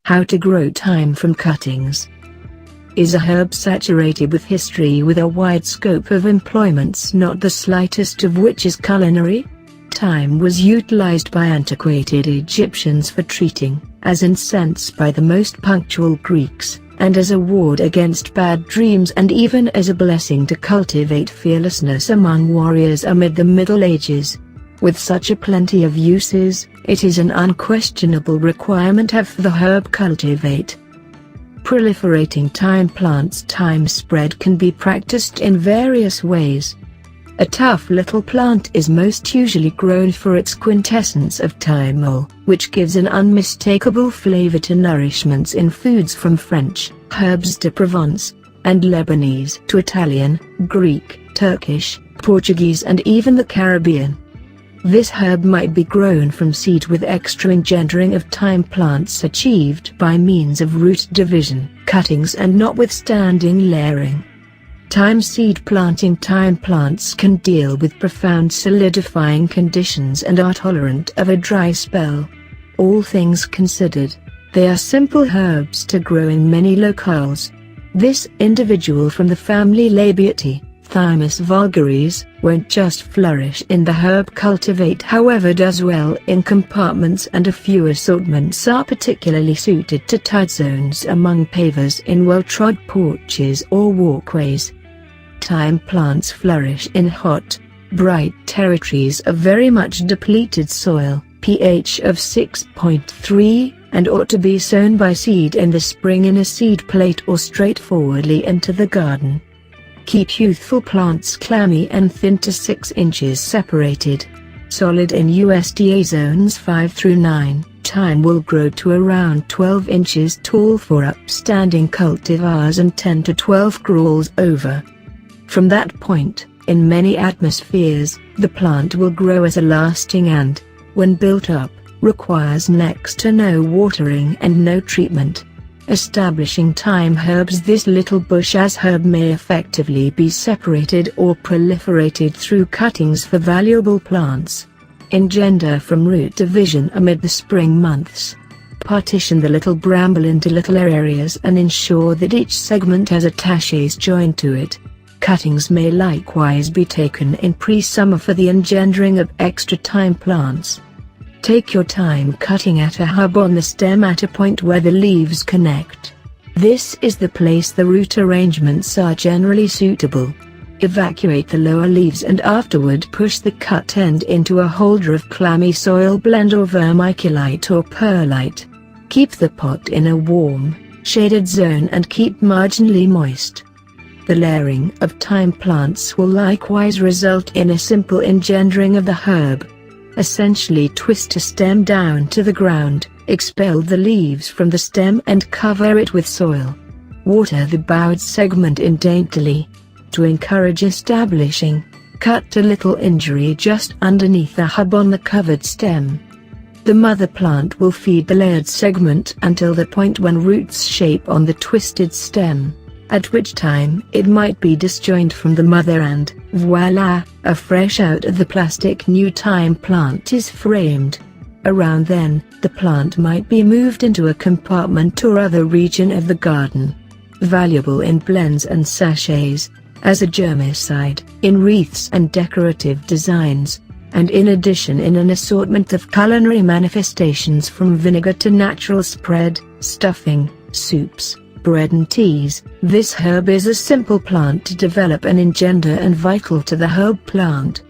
How to grow thyme from cuttings. Is a herb saturated with history with a wide scope of employments, not the slightest of which is culinary? Thyme was utilized by antiquated Egyptians for treating, as incense by the most punctual Greeks, and as a ward against bad dreams, and even as a blessing to cultivate fearlessness among warriors amid the Middle Ages. With such a plenty of uses, it is an unquestionable requirement of the herb cultivate. Proliferating thyme plants thyme spread can be practiced in various ways. A tough little plant is most usually grown for its quintessence of thymol, which gives an unmistakable flavor to nourishments in foods from French herbs to Provence, and Lebanese to Italian, Greek, Turkish, Portuguese and even the Caribbean. This herb might be grown from seed with extra engendering of thyme plants achieved by means of root division, cuttings and notwithstanding layering. Thyme seed planting thyme plants can deal with profound solidifying conditions and are tolerant of a dry spell. All things considered, they are simple herbs to grow in many locales. This individual from the family Labiatae, Thymus vulgaris, won't just flourish in the herb cultivate, however does well in compartments, and a few assortments are particularly suited to tight zones among pavers in well-trod porches or walkways. Thyme plants flourish in hot, bright territories of very much depleted soil, pH of 6.3, and ought to be sown by seed in the spring in a seed plate or straightforwardly into the garden. Keep youthful plants clammy and thin to 6 inches separated. Solid in USDA zones 5 through 9, thyme will grow to around 12 inches tall for upstanding cultivars and 10 to 12 crawls over. From that point, in many atmospheres, the plant will grow as a lasting and, when built up, requires next to no watering and no treatment. Establishing thyme herbs. This little bush as herb may effectively be separated or proliferated through cuttings for valuable plants. Engender from root division amid the spring months. Partition the little bramble into little areas and ensure that each segment has a taches joined to it. Cuttings may likewise be taken in pre-summer for the engendering of extra thyme plants. Take your time cutting at a hub on the stem at a point where the leaves connect. This is the place the root arrangements are generally suitable. Evacuate the lower leaves and afterward push the cut end into a holder of clammy soil blend or vermiculite or perlite. Keep the pot in a warm, shaded zone and keep marginally moist. The layering of thyme plants will likewise result in a simple engendering of the herb. Essentially twist a stem down to the ground, expel the leaves from the stem and cover it with soil. Water the bowed segment in daintily. To encourage establishing, cut a little injury just underneath the hub on the covered stem. The mother plant will feed the layered segment until the point when roots shape on the twisted stem, at which time it might be disjoined from the mother and, voila, a fresh out of the plastic new thyme plant is framed. Around then, the plant might be moved into a compartment or other region of the garden. Valuable in blends and sachets, as a germicide, in wreaths and decorative designs, and in addition in an assortment of culinary manifestations from vinegar to natural spread, stuffing, soups, bread and teas. This herb is a simple plant to develop and engender and vital to the herb plant.